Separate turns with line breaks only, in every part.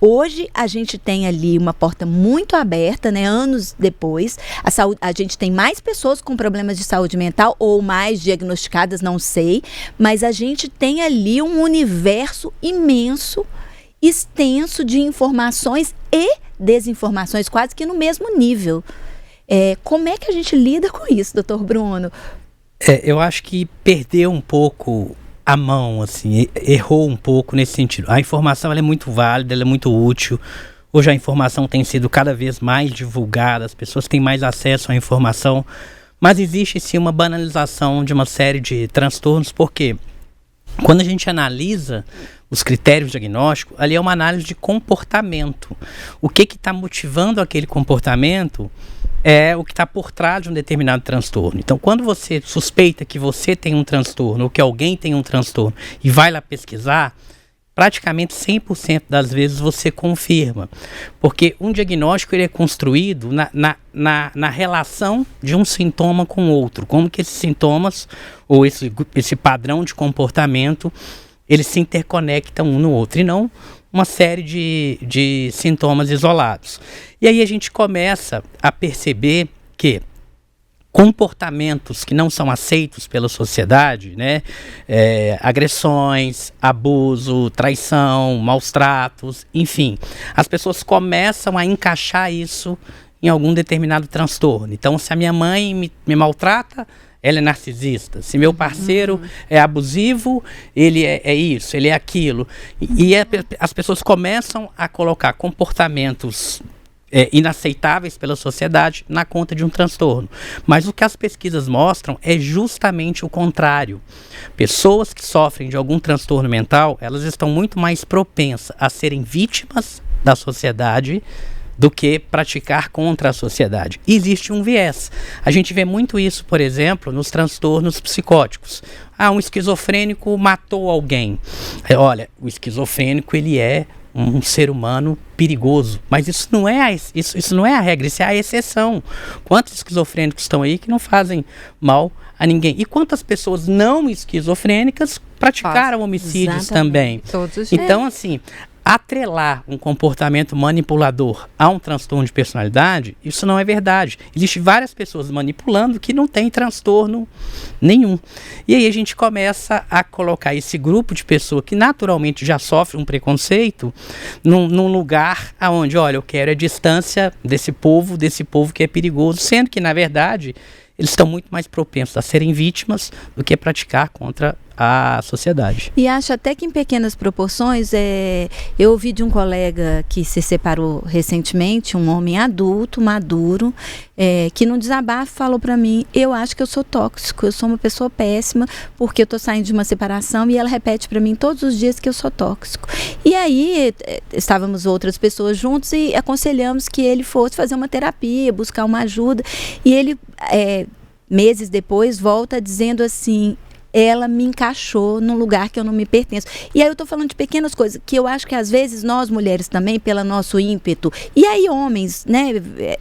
Hoje a gente tem ali uma porta muito aberta, né? Anos depois, a gente tem mais pessoas com problemas de saúde mental ou mais diagnosticadas, não sei, mas a gente tem ali um universo imenso, extenso de informações e desinformações, quase que no mesmo nível. Como é que a gente lida com isso, doutor Bruno?
Eu acho que perdeu um pouco a mão, assim, errou um pouco nesse sentido. A informação ela é muito válida, ela é muito útil. Hoje a informação tem sido cada vez mais divulgada, as pessoas têm mais acesso à informação, mas existe sim uma banalização de uma série de transtornos, porque quando a gente analisa os critérios diagnósticos, ali é uma análise de comportamento. O que está motivando aquele comportamento é o que está por trás de um determinado transtorno. Então, quando você suspeita que você tem um transtorno ou que alguém tem um transtorno e vai lá pesquisar, praticamente 100% das vezes você confirma. Porque um diagnóstico ele é construído na relação de um sintoma com o outro. Como que esses sintomas ou esse padrão de comportamento eles se interconectam um no outro e não uma série de sintomas isolados. E aí a gente começa a perceber que comportamentos que não são aceitos pela sociedade, né? Agressões, abuso, traição, maus tratos, enfim, as pessoas começam a encaixar isso em algum determinado transtorno. Então, se a minha mãe me maltrata, ela é narcisista. Se meu parceiro é abusivo, ele é isso, ele é aquilo. E as pessoas começam a colocar comportamentos inaceitáveis pela sociedade na conta de um transtorno. Mas o que as pesquisas mostram é justamente o contrário. Pessoas que sofrem de algum transtorno mental, elas estão muito mais propensas a serem vítimas da sociedade do que praticar contra a sociedade. Existe um viés. A gente vê muito isso, por exemplo, nos transtornos psicóticos. Um esquizofrênico matou alguém. Olha, o esquizofrênico ele é um ser humano perigoso, mas isso não é a regra, isso é a exceção. Quantos esquizofrênicos estão aí que não fazem mal a ninguém? E quantas pessoas não esquizofrênicas praticaram homicídios também? Então, assim, atrelar um comportamento manipulador a um transtorno de personalidade, isso não é verdade. Existem várias pessoas manipulando que não tem transtorno nenhum. E aí a gente começa a colocar esse grupo de pessoas que naturalmente já sofre um preconceito num lugar onde, olha, eu quero a distância desse povo que é perigoso, sendo que, na verdade, eles estão muito mais propensos a serem vítimas do que praticar contra a sociedade.
E acho até que em pequenas proporções, eu ouvi de um colega que se separou recentemente, um homem adulto, maduro, que num desabafo falou para mim, eu acho que eu sou tóxico, eu sou uma pessoa péssima, porque eu tô saindo de uma separação e ela repete para mim todos os dias que eu sou tóxico. E aí, estávamos outras pessoas juntos e aconselhamos que ele fosse fazer uma terapia, buscar uma ajuda, e ele, meses depois, volta dizendo assim, ela me encaixou num lugar que eu não me pertenço. E aí eu tô falando de pequenas coisas, que eu acho que às vezes nós mulheres também, pelo nosso ímpeto, e aí homens, né,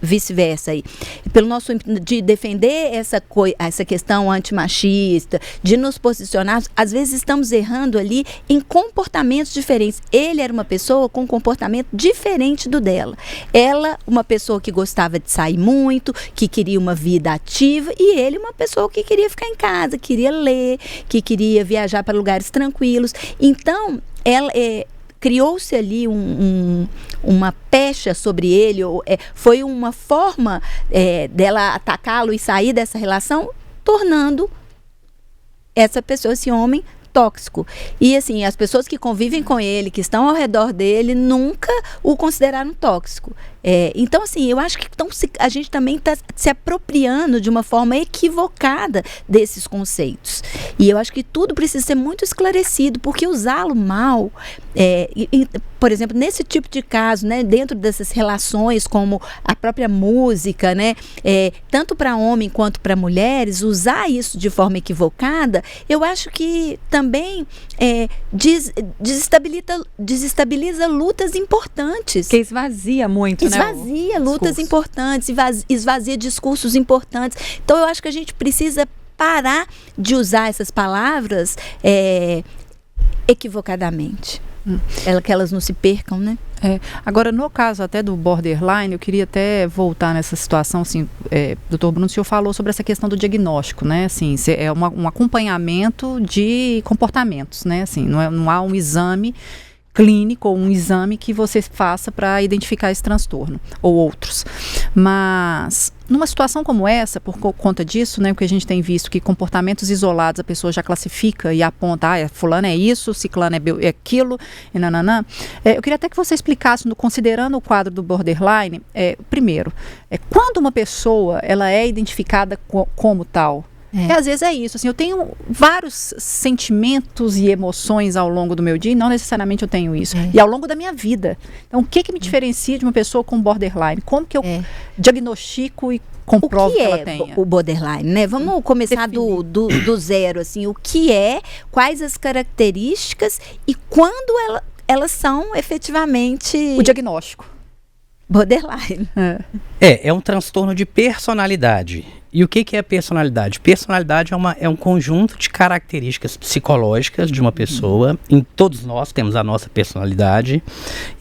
vice-versa aí, pelo nosso ímpeto de defender essa questão antimachista, de nos posicionar, às vezes estamos errando ali em comportamentos diferentes. Ele era uma pessoa com um comportamento diferente do dela. Ela, uma pessoa que gostava de sair muito, que queria uma vida ativa, e ele, uma pessoa que queria ficar em casa, queria ler, que queria viajar para lugares tranquilos. Então, ela criou-se ali uma pecha sobre ele, foi uma forma dela atacá-lo e sair dessa relação, tornando essa pessoa, esse homem, tóxico. E assim, as pessoas que convivem com ele, que estão ao redor dele, nunca o consideraram tóxico. Então, assim, eu acho que a gente também está se apropriando de uma forma equivocada desses conceitos. E eu acho que tudo precisa ser muito esclarecido, porque usá-lo mal, por exemplo, nesse tipo de caso, né, dentro dessas relações, como a própria música, né, tanto para homem quanto para mulheres, usar isso de forma equivocada, eu acho que também desestabiliza lutas importantes.
Que esvazia muito,
esvazia lutas importantes, esvazia discursos importantes. Então eu acho que a gente precisa parar de usar essas palavras equivocadamente. Que elas não se percam, né?
Agora, no caso até do borderline, eu queria até voltar nessa situação, assim, doutor Bruno, o senhor falou sobre essa questão do diagnóstico, né, assim, é um acompanhamento de comportamentos, né, assim, não há um exame clínico ou um exame que você faça para identificar esse transtorno, ou outros. Mas, numa situação como essa, por conta disso, né, o que a gente tem visto que comportamentos isolados a pessoa já classifica e aponta, fulano é isso, ciclano é aquilo, e nananã. Eu queria até que você explicasse, considerando o quadro do borderline, primeiro, quando uma pessoa ela é identificada como tal. Às vezes é isso, assim, eu tenho vários sentimentos e emoções ao longo do meu dia e não necessariamente eu tenho isso. E ao longo da minha vida. Então, o que me diferencia de uma pessoa com borderline? Como que eu diagnostico e comprovo que ela tenha?
O borderline, né? Vamos começar do zero, assim. O que é, quais as características e quando elas são efetivamente...
O diagnóstico.
Borderline.
É um transtorno de personalidade. E o que é personalidade? Personalidade é um conjunto de características psicológicas de uma pessoa. Todos nós temos a nossa personalidade.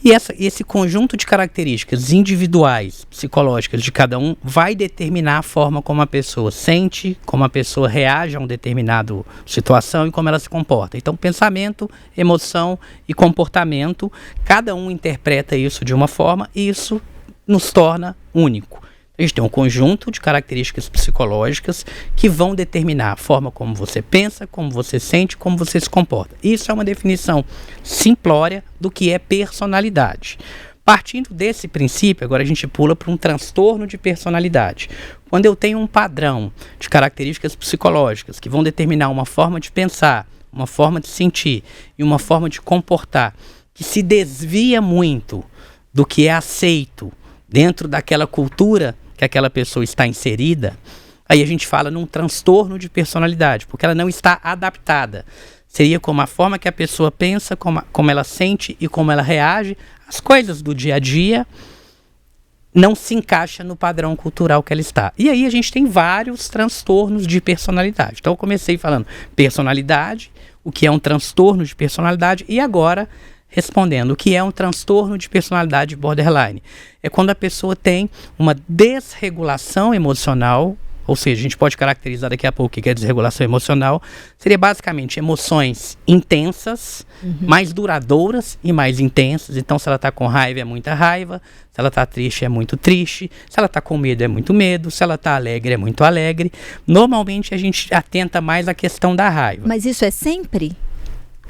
E esse conjunto de características individuais, psicológicas de cada um, vai determinar a forma como a pessoa sente, como a pessoa reage a uma determinada situação e como ela se comporta. Então, pensamento, emoção e comportamento, cada um interpreta isso de uma forma e isso nos torna único. A gente tem um conjunto de características psicológicas que vão determinar a forma como você pensa, como você sente, como você se comporta. Isso é uma definição simplória do que é personalidade. Partindo desse princípio, agora a gente pula para um transtorno de personalidade. Quando eu tenho um padrão de características psicológicas que vão determinar uma forma de pensar, uma forma de sentir e uma forma de comportar que se desvia muito do que é aceito dentro daquela cultura que aquela pessoa está inserida, aí a gente fala num transtorno de personalidade, porque ela não está adaptada. Seria como a forma que a pessoa pensa, como ela sente e como ela reage, as coisas do dia a dia não se encaixa no padrão cultural que ela está. E aí a gente tem vários transtornos de personalidade. Então eu comecei falando personalidade, o que é um transtorno de personalidade, e agora respondendo o que é um transtorno de personalidade borderline. É quando a pessoa tem uma desregulação emocional, ou seja, a gente pode caracterizar daqui a pouco o que é desregulação emocional, seria basicamente emoções intensas, mais duradouras e mais intensas. Então, se ela está com raiva, é muita raiva, se ela está triste, é muito triste, se ela está com medo, é muito medo, se ela está alegre, é muito alegre. Normalmente, a gente atenta mais à questão da raiva.
Mas isso é sempre?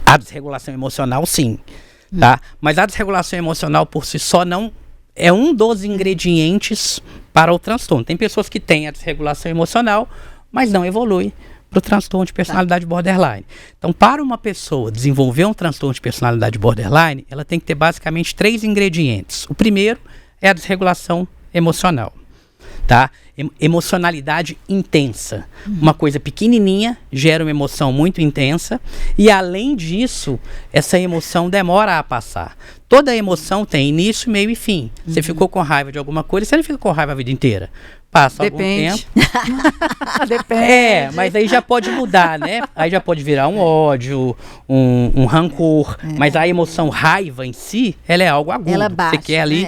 A desregulação emocional, sim. Tá? Mas a desregulação emocional por si só não é um dos ingredientes para o transtorno. Tem pessoas que têm a desregulação emocional, mas não evolui para o transtorno de personalidade borderline. Então, para uma pessoa desenvolver um transtorno de personalidade borderline, ela tem que ter basicamente 3 ingredientes. O primeiro é a desregulação emocional. Tá? Emocionalidade intensa. Uma coisa pequenininha gera uma emoção muito intensa e, além disso, essa emoção demora a passar. Toda emoção tem início, meio e fim. Você ficou com raiva de alguma coisa, você não fica com raiva a vida inteira. Passa algum tempo.
Depende.
Mas aí já pode mudar, né? Aí já pode virar um ódio, um rancor. Mas a emoção raiva em si, ela é algo agudo.
Ela baixa,
você quer ali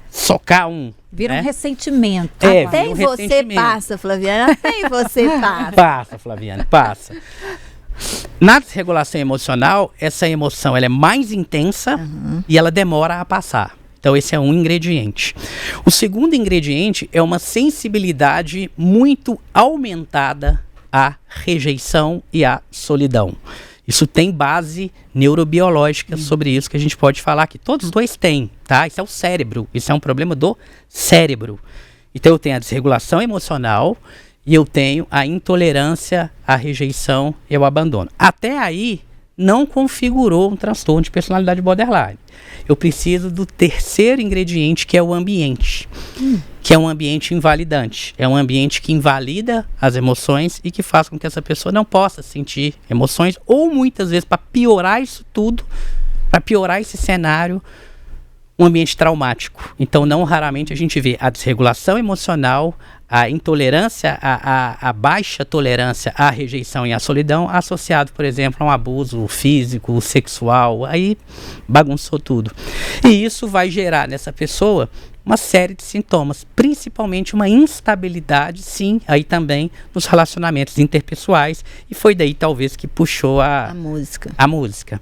socar um...
Vira um ressentimento.
Até em você passa, Flaviana. Até em você passa.
Passa, Flaviana, passa. Na desregulação emocional, essa emoção ela é mais intensa e ela demora a passar. Então esse é um ingrediente. O segundo ingrediente é uma sensibilidade muito aumentada à rejeição e à solidão. Isso tem base neurobiológica sobre isso que a gente pode falar aqui. Todos os dois têm, tá? Isso é o cérebro, isso é um problema do cérebro. Então eu tenho a desregulação emocional e eu tenho a intolerância à rejeição e ao abandono. Até aí não configurou um transtorno de personalidade borderline. Eu preciso do terceiro ingrediente, que é o ambiente. Que é um ambiente invalidante. É um ambiente que invalida as emoções e que faz com que essa pessoa não possa sentir emoções. Ou muitas vezes, para piorar isso tudo, para piorar esse cenário, um ambiente traumático. Então, não raramente a gente vê a desregulação emocional, a intolerância, a baixa tolerância à rejeição e à solidão, associado, por exemplo, a um abuso físico, sexual, aí bagunçou tudo. E isso vai gerar nessa pessoa uma série de sintomas, principalmente uma instabilidade, sim, aí também nos relacionamentos interpessoais, e foi daí talvez que puxou a música.